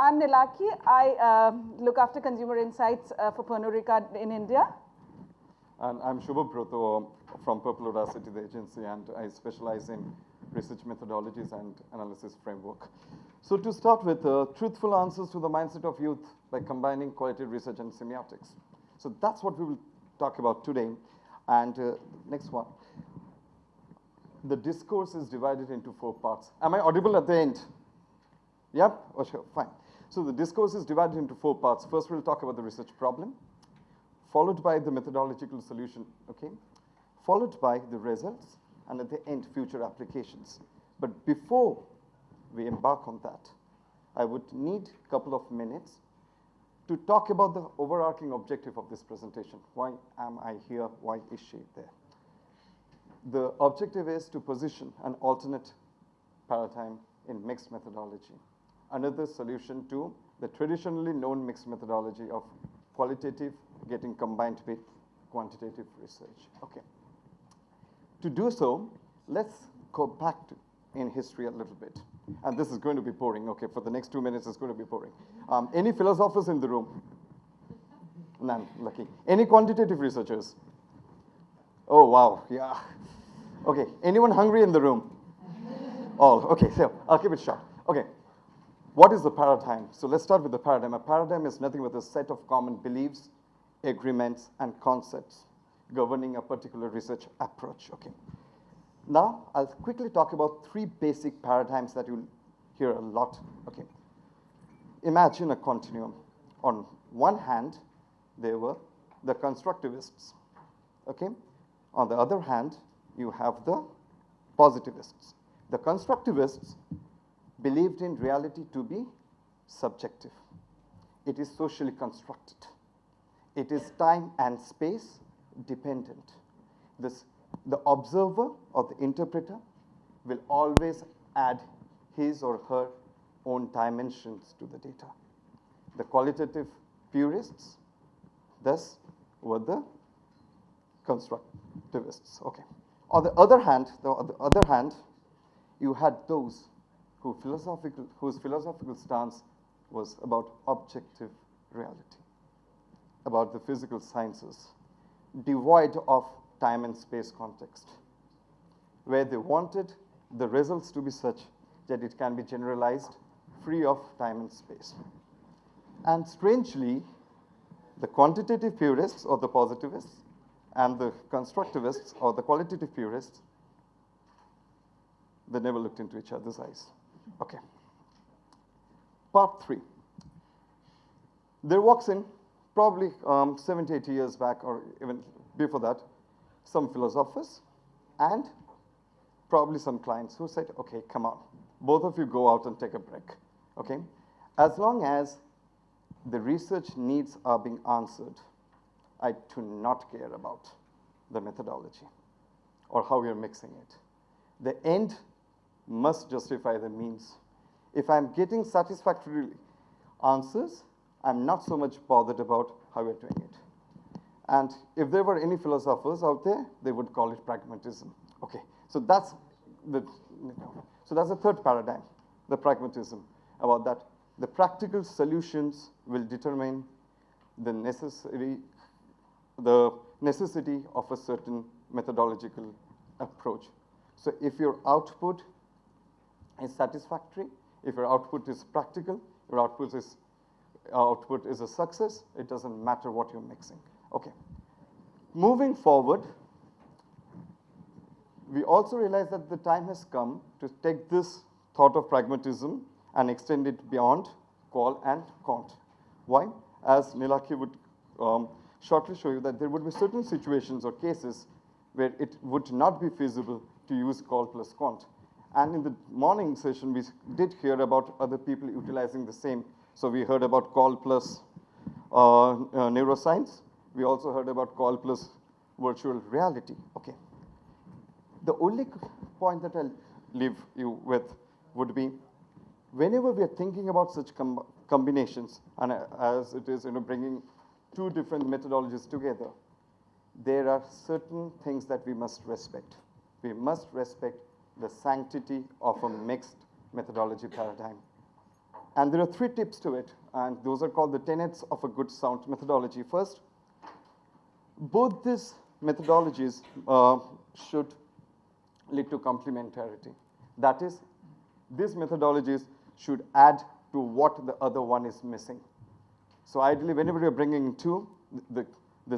I'm Nilaki. I look after consumer insights for Pernod in India. And I'm Shubhabrato from Purple Audacity, the agency, and I specialize in research methodologies and analysis framework. So to start with, truthful answers to the mindset of youth by combining qualitative research and semiotics. So that's what we will talk about today. And next one. The discourse is divided into 4 parts. Am I audible at the end? Yep? Oh, sure, fine. So the discourse is divided into 4 parts. First, we'll talk about the research problem, followed by the methodological solution, okay? Followed by the results, and at the end, future applications. But before we embark on that, I would need a couple of minutes to talk about the overarching objective of this presentation. Why am I here? Why is she there? The objective is to position an alternate paradigm in mixed methodology, another solution to the traditionally known mixed methodology of qualitative getting combined with quantitative research. Okay. To do so, let's go back in history a little bit. And this is going to be boring. Okay, for the next 2 minutes, it's going to be boring. Any philosophers in the room? None, lucky. Any quantitative researchers? Oh, wow, yeah. Okay, anyone hungry in the room? All, okay, so I'll keep it short. Okay, what is the paradigm? So let's start with the paradigm. A paradigm is nothing but a set of common beliefs, agreements, and concepts governing a particular research approach, okay. Now, I'll quickly talk about 3 basic paradigms that you'll hear a lot, okay. Imagine a continuum. On one hand, there were the constructivists, okay. On the other hand, you have the positivists. The constructivists believed in reality to be subjective. It is socially constructed. It is time and space dependent. The observer or the interpreter will always add his or her own dimensions to the data. The qualitative purists, thus, were the constructivists. Okay. On the other hand, you had those whose philosophical stance was about objective reality, about the physical sciences, devoid of time and space context, where they wanted the results to be such that it can be generalized, free of time and space. And strangely, the quantitative purists or the positivists and the constructivists or the qualitative purists, they never looked into each other's eyes. Okay. Part 3. There walks in, probably 70, 80 years back, or even before that, some philosophers and probably some clients who said, okay, come on, both of you go out and take a break, okay? As long as the research needs are being answered, I do not care about the methodology or how you're mixing it. The end must justify the means. If I'm getting satisfactory answers, I'm not so much bothered about how we're doing it. And if there were any philosophers out there, they would call it pragmatism. Okay, so that's the third paradigm, the pragmatism, about that. The practical solutions will determine the necessity of a certain methodological approach. So if your output is satisfactory, if your output is practical, your output is a success, it doesn't matter what you're mixing. Okay. Moving forward, we also realize that the time has come to take this thought of pragmatism and extend it beyond qual and quant. Why? As Nilaki would shortly show you, that there would be certain situations or cases where it would not be feasible to use qual plus quant. And in the morning session, we did hear about other people utilizing the same. So we heard about qual plus neuroscience. We also heard about qual plus virtual reality. Okay. The only point that I'll leave you with would be, whenever we are thinking about such combinations, and as it is, bringing 2 different methodologies together, there are certain things that we must respect. We must respect the sanctity of a mixed methodology paradigm. And there are 3 tips to it, and those are called the tenets of a good sound methodology. First, both these methodologies should lead to complementarity. That is, these methodologies should add to what the other one is missing. So ideally, whenever you're bringing in 2, the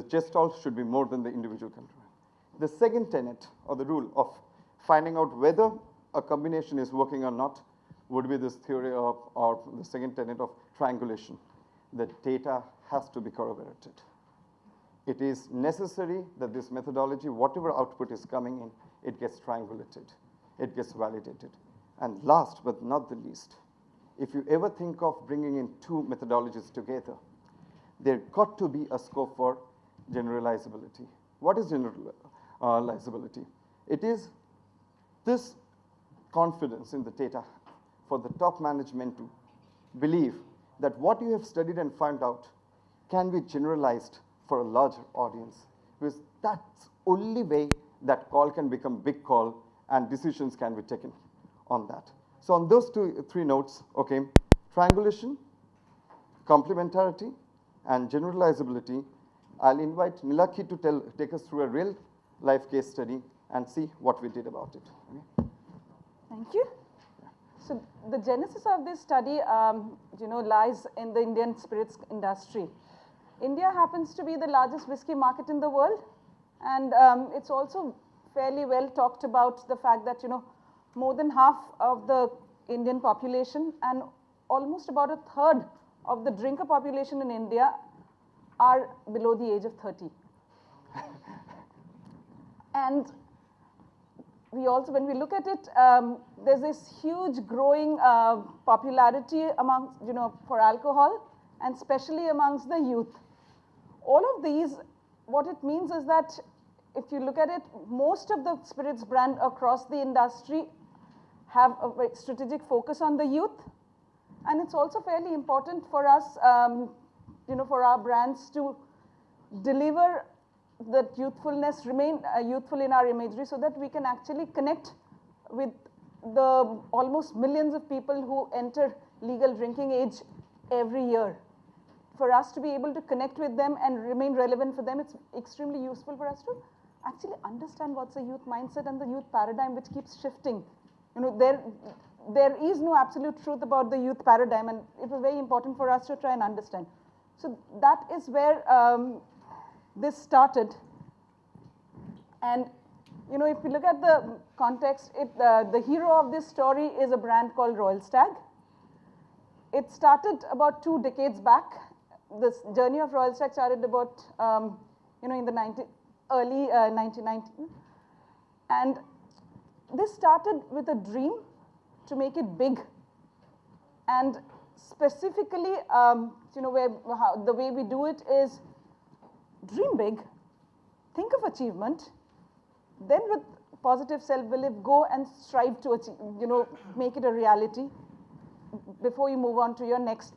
gestalt should be more than the individual control. The second tenet, or the rule of finding out whether a combination is working or not, would be this theory of, or the second tenet of triangulation. The data has to be corroborated. It is necessary that this methodology, whatever output is coming in, it gets triangulated, it gets validated. And last but not the least, if you ever think of bringing in 2 methodologies together, there got to be a scope for generalizability. What is generalizability? It is this confidence in the data for the top management to believe that what you have studied and found out can be generalized for a larger audience, because that's only way that call can become big call and decisions can be taken on that. So on those 3 notes, okay, triangulation, complementarity, and generalizability, I'll invite Nilakhi to take us through a real life case study and see what we did about it. Okay? Thank you. So the genesis of this study, lies in the Indian spirits industry. India happens to be the largest whiskey market in the world, and it's also fairly well talked about the fact that, more than half of the Indian population and almost about a third of the drinker population in India are below the age of 30. And we also, when we look at it, there's this huge growing popularity amongst, for alcohol, and especially amongst the youth. All of these, what it means is that if you look at it, most of the spirits brand across the industry have a very strategic focus on the youth. And it's also fairly important for us, for our brands to deliver that youthfulness, remain youthful in our imagery, so that we can actually connect with the almost millions of people who enter legal drinking age every year. For us to be able to connect with them and remain relevant for them, it's extremely useful for us to actually understand what's the youth mindset and the youth paradigm, which keeps shifting. There is no absolute truth about the youth paradigm, and it was very important for us to try and understand. So that is where this started. And if you look at the context, the hero of this story is a brand called Royal Stag. It started about 2 decades back. This journey of Royal Stag started about, in the early 1990s. And this started with a dream to make it big. And specifically, the way we do it is dream big, think of achievement, then with positive self-belief, go and strive to achieve, make it a reality before you move on to your next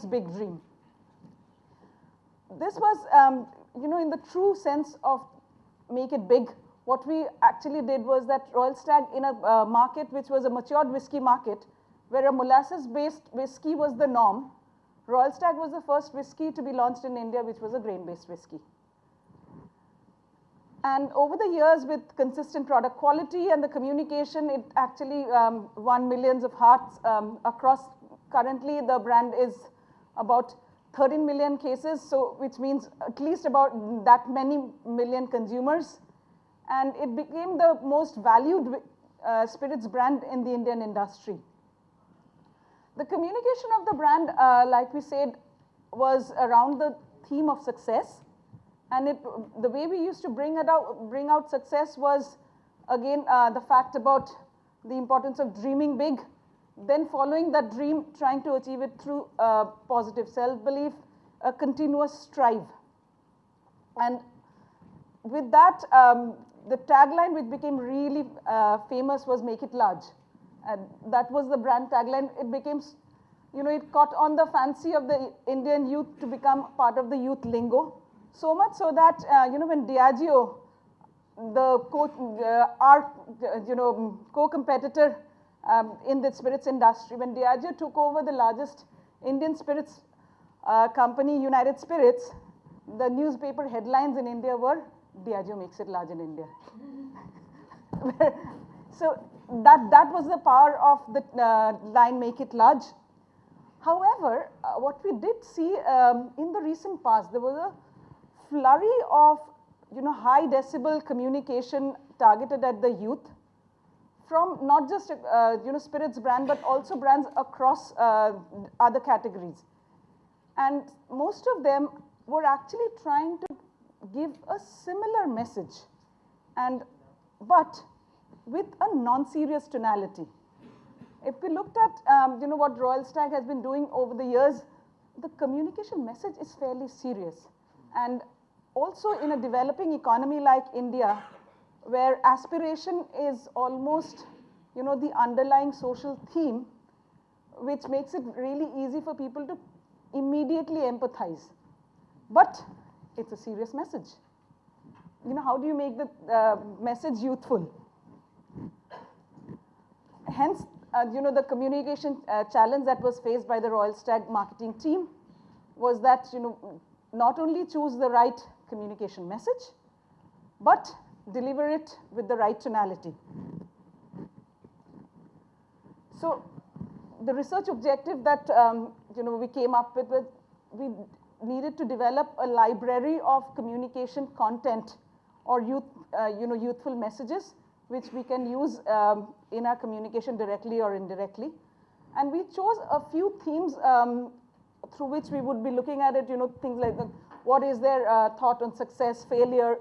big dream. This was, in the true sense of make it big, what we actually did was that Royal Stag, in a market which was a matured whiskey market, where a molasses-based whiskey was the norm, Royal Stag was the first whiskey to be launched in India, which was a grain-based whiskey. And over the years, with consistent product quality and the communication, it actually won millions of hearts across. Currently, the brand is about 13 million cases, so which means at least about that many million consumers. And it became the most valued spirits brand in the Indian industry. The communication of the brand, like we said, was around the theme of success. And the way we used to bring out success was, again, the fact about the importance of dreaming big, then following that dream, trying to achieve it through positive self-belief, a continuous strive. And with that, the tagline which became really famous was "Make it large." And that was the brand tagline. It became, it caught on the fancy of the Indian youth to become part of the youth lingo. So much so that, when Diageo, our co-competitor, in the spirits industry. When Diageo took over the largest Indian spirits company, United Spirits, the newspaper headlines in India were, Diageo makes it large in India. So that was the power of the line, make it large. However, what we did see in the recent past, there was a flurry of high decibel communication targeted at the youth from not just spirits brand, but also brands across other categories. And most of them were actually trying to give a similar message, but with a non-serious tonality. If we looked at what Royal Stag has been doing over the years, the communication message is fairly serious. And also in a developing economy like India, where aspiration is almost the underlying social theme, which makes it really easy for people to immediately empathize. But it's a serious message. How do you make the message youthful? Hence, the communication challenge that was faced by the Royal Stag marketing team was that, not only choose the right communication message, but deliver it with the right tonality. So the research objective that we came up with was we needed to develop a library of communication content or youthful messages which we can use in our communication directly or indirectly. And we chose a few themes through which we would be looking at it, things like what is their thought on success, failure,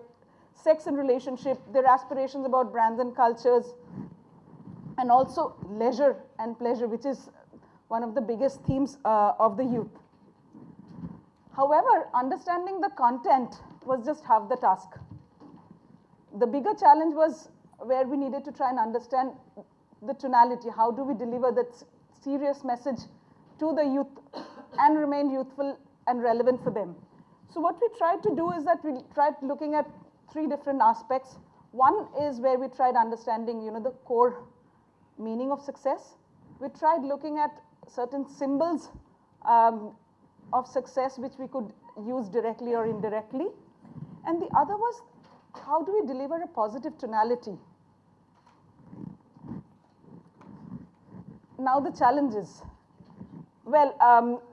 sex and relationship, their aspirations about brands and cultures, and also leisure and pleasure, which is one of the biggest themes of the youth. However, understanding the content was just half the task. The bigger challenge was where we needed to try and understand the tonality. How do we deliver that serious message to the youth and remain youthful and relevant for them? So what we tried to do is that we tried looking at three different aspects. One is where we tried understanding, the core meaning of success. We tried looking at certain symbols of success which we could use directly or indirectly. And the other was, how do we deliver a positive tonality? Now the challenges. Well,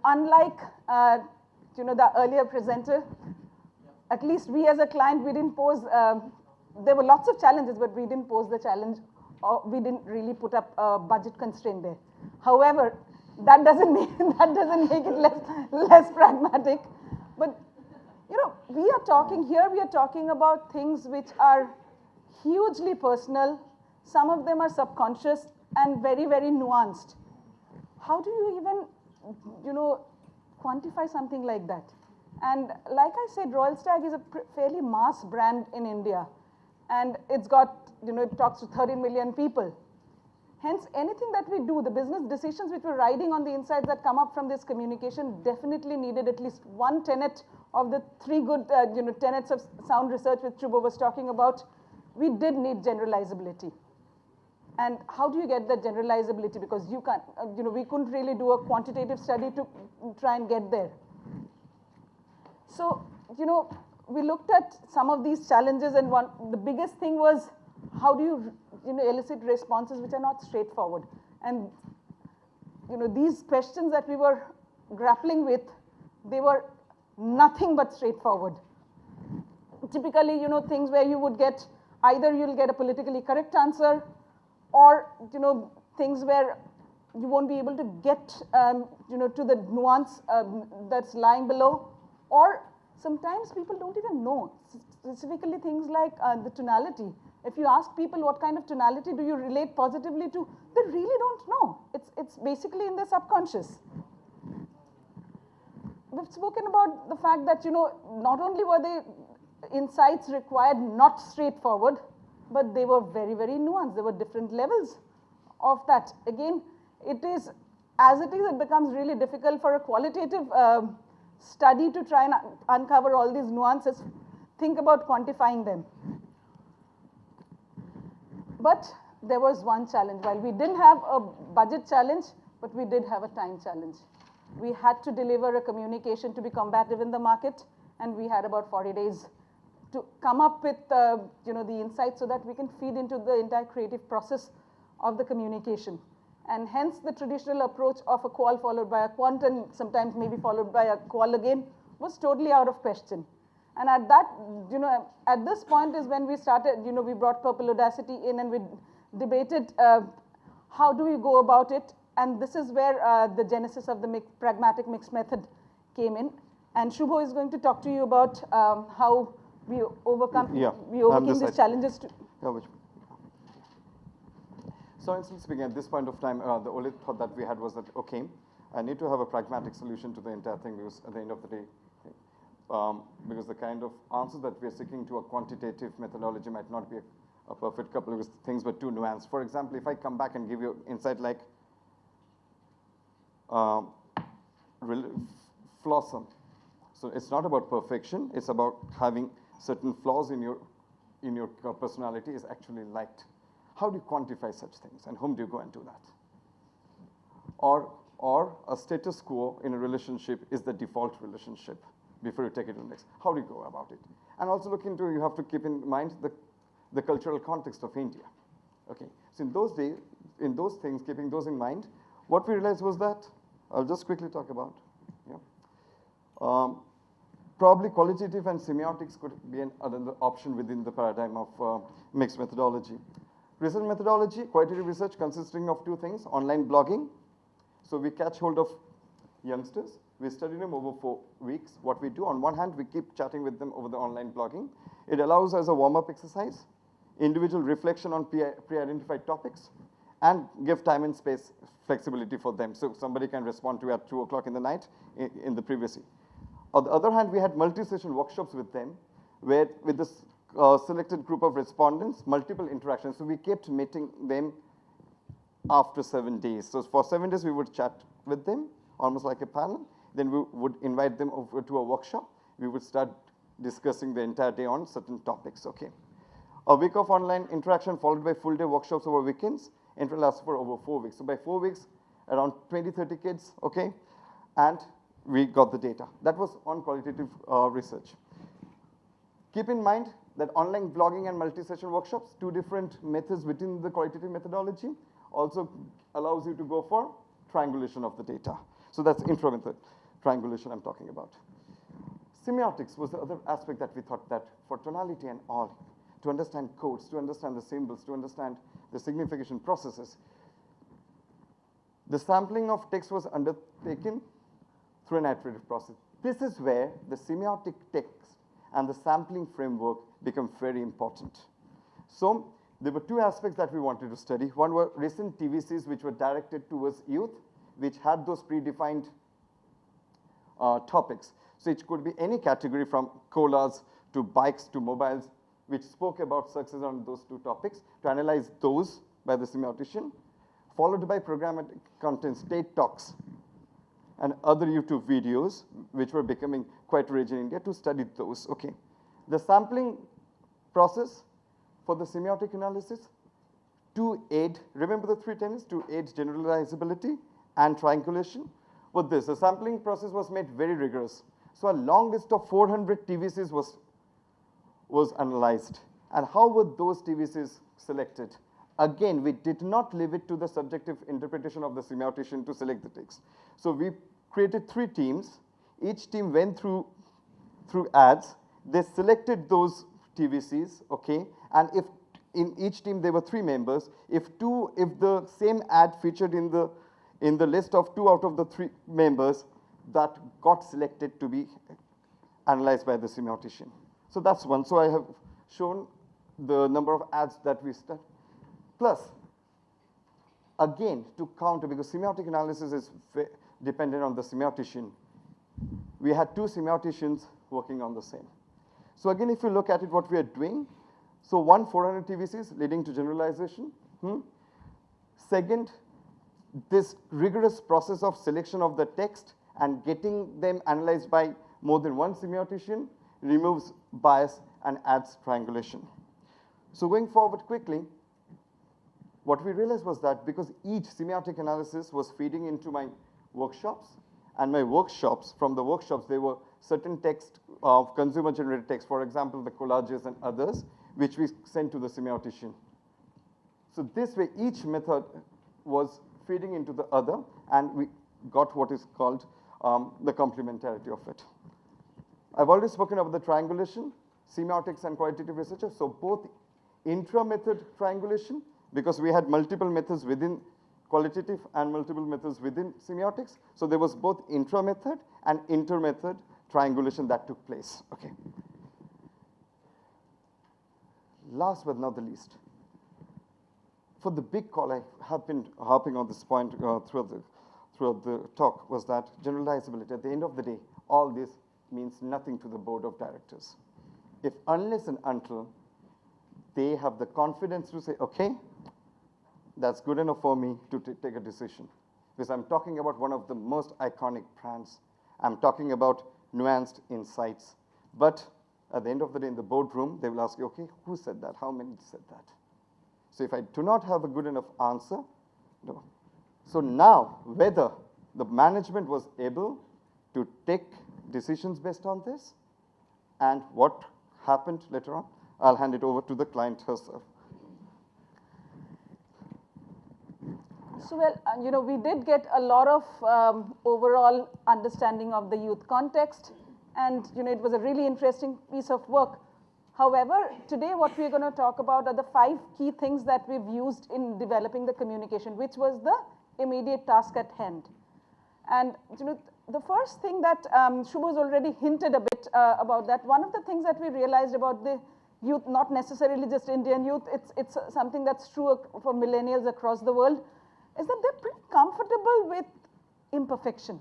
unlike the earlier presenter, at least we as a client, we didn't pose, there were lots of challenges, but we didn't pose the challenge, or we didn't really put up a budget constraint there. However, that doesn't make it less pragmatic. But we are talking about things which are hugely personal. Some of them are subconscious and very, very nuanced. How do you even, quantify something like that? And like I said, Royal Stag is a fairly mass brand in India. And it's got, it talks to 13 million people. Hence, anything that we do, the business decisions which we're riding on the insights that come up from this communication definitely needed at least one tenet of the three good tenets of sound research which Shubha was talking about. We did need generalizability. And how do you get that generalizability? Because you can't, we couldn't really do a quantitative study to try and get there. So, we looked at some of these challenges, and the biggest thing was, how do you, elicit responses which are not straightforward? And, these questions that we were grappling with, they were nothing but straightforward. Typically, things where you would get, either you'll get a politically correct answer, or, things where you won't be able to get, to the nuance that's lying below, or sometimes people don't even know, specifically things like the tonality. If you ask people what kind of tonality do you relate positively to, they really don't know. It's basically in their subconscious. We've spoken about the fact that, not only were the insights required not straightforward, but they were very, very nuanced. There were different levels of that. Again, it becomes really difficult for a qualitative study to try and uncover all these nuances. Think about quantifying them. But there was one challenge. While we didn't have a budget challenge, but we did have a time challenge. We had to deliver a communication to be competitive in the market, and we had about 40 days to come up with the insights so that we can feed into the entire creative process of the communication. And hence the traditional approach of a qual followed by a quant and sometimes maybe followed by a qual again was totally out of question. And at that, at this point is when we started, we brought Purple Audacity in and we debated how do we go about it. And this is where the genesis of the pragmatic mix method came in. And Shubho is going to talk to you about how we overcame these challenges. So instead of speaking, at this point of time, the only thought that we had was that, okay, I need to have a pragmatic solution to the entire thing because at the end of the day, because the kind of answer that we are seeking to a quantitative methodology might not be a perfect couple because things were too nuanced. For example, if I come back and give you insight like flawsome. So it's not about perfection, it's about having certain flaws in your personality is actually liked. How do you quantify such things and whom do you go and do that? Or a status quo in a relationship is the default relationship before you take it to the next. How do you go about it? And also look into, you have to keep in mind the cultural context of India. Okay, so in those days, in those things, keeping those in mind, what we realized was that, I'll just quickly talk about, probably qualitative and semiotics could be another option within the paradigm of mixed methodology. Research methodology, qualitative research consisting of two things, online blogging. So we catch hold of youngsters, we study them over 4 weeks. What we do, on one hand, we keep chatting with them over the online blogging. It allows as a warm-up exercise, individual reflection on pre-identified topics, and give time and space flexibility for them. So somebody can respond to at 2 o'clock in the night in the previous week. On the other hand, we had multi-session workshops with them, where with this selected group of respondents, multiple interactions. So we kept meeting them after 7 days. So for 7 days, we would chat with them, almost like a panel. Then we would invite them over to a workshop. We would start discussing the entire day on certain topics, okay. A week of online interaction followed by full day workshops over weekends. It will last for over 4 weeks. So by 4 weeks, around 20, 30 kids, okay, and we got the data. That was on qualitative research. Keep in mind that online blogging and multi-session workshops, 2 different methods within the qualitative methodology, also allows you to go for triangulation of the data. So that's intra-method triangulation I'm talking about. Semiotics was the other aspect that we thought that for tonality and all, to understand codes, to understand the symbols, to understand the signification processes, the sampling of text was undertaken through an iterative process. This is where the semiotic text and the sampling framework become very important. So there were 2 aspects that we wanted to study. One were recent TVCs which were directed towards youth, which had those predefined topics. So it could be any category from colas to bikes to mobiles, which spoke about success on those 2 topics, to analyze those by the semiotician, followed by programmatic content, state talks, and other YouTube videos, which were becoming quite rich in India, to study those, okay. The sampling process for the semiotic analysis to aid, remember the 3 tenets, to aid generalizability and triangulation. With this, the sampling process was made very rigorous. So a long list of 400 TVCs was analyzed. And how were those TVCs selected? Again, we did not leave it to the subjective interpretation of the semiotician to select the text. So we created 3 teams. Each team went through ads. They selected those TVCs, okay? And if in each team there were 3 members, if the same ad featured in the list of 2 out of the 3 members, that got selected to be analyzed by the semiotician. So that's one. So I have shown the number of ads that we studied. Plus, again, to counter, because semiotic analysis is dependent on the semiotician, we had 2 semioticians working on the same. So again, if you look at it, what we are doing, so 1, 400 TVCs leading to generalization. Second, this rigorous process of selection of the text and getting them analyzed by more than 1 semiotician removes bias and adds triangulation. So going forward quickly, what we realized was that because each semiotic analysis was feeding into my workshops, and my workshops, from the workshops, there were certain text of consumer-generated text, for example, the collages and others, which we sent to the semiotician. So this way, each method was feeding into the other, and we got what is called the complementarity of it. I've already spoken about the triangulation, semiotics and qualitative researchers. So both intra-method triangulation, because we had multiple methods within qualitative and multiple methods within semiotics. So there was both intra-method and inter-method triangulation that took place. Okay. Last but not the least, for the big call, I have been harping on this point throughout the talk, was that generalizability. At the end of the day, all this means nothing to the board of directors. If unless and until they have the confidence to say, okay, that's good enough for me to take a decision. Because I'm talking about one of the most iconic brands. I'm talking about nuanced insights. But at the end of the day, in the boardroom, they will ask you, okay, who said that? How many said that? So if I do not have a good enough answer, no. So now, whether the management was able to take decisions based on this, and what happened later on, I'll hand it over to the client herself. So, well, we did get a lot of overall understanding of the youth context, and, it was a really interesting piece of work. However, today what we're going to talk about are the 5 key things that we've used in developing the communication, which was the immediate task at hand. And, the first thing that Shubha's already hinted a bit about that, one of the things that we realized about the youth, not necessarily just Indian youth, it's something that's true for millennials across the world, is that they're pretty comfortable with imperfection.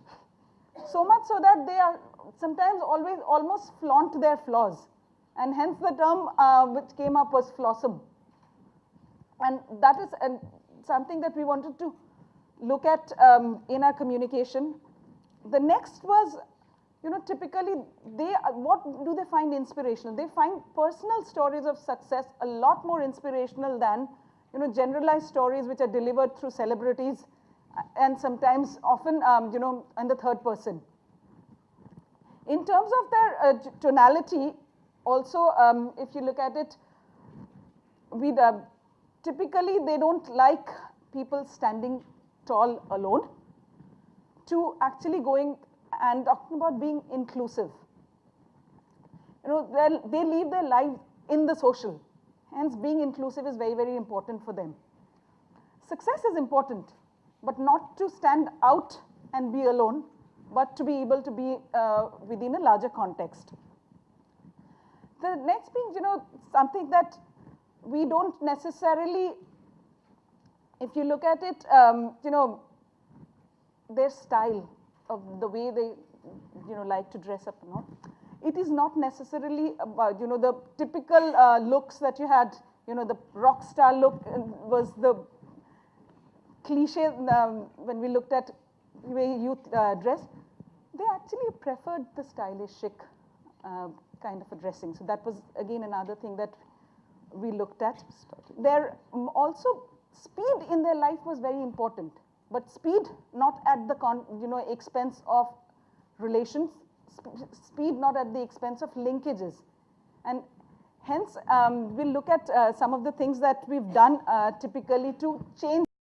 So much so that they are sometimes almost flaunt their flaws. And hence the term which came up was flawsome. And that is something that we wanted to look at in our communication. The next was, typically what do they find inspirational? They find personal stories of success a lot more inspirational than, generalized stories which are delivered through celebrities and sometimes often, in the third person. In terms of their tonality, also, if you look at it, typically they don't like people standing tall alone, to actually going and talking about being inclusive. They live their life in the social. Hence, being inclusive is very, very important for them. Success is important, but not to stand out and be alone, but to be able to be within a larger context. The next being, something that we don't necessarily, if you look at it, their style of the way they, like to dress up and all. It is not necessarily about, the typical looks that you had, the rock star look was the cliche when we looked at the way youth dressed. They actually preferred the stylish, chic kind of a dressing. So that was, again, another thing that we looked at. Their also, speed in their life was very important. But speed not at the expense of relations, speed not at the expense of linkages. And hence, we'll look at some of the things that we've done typically to change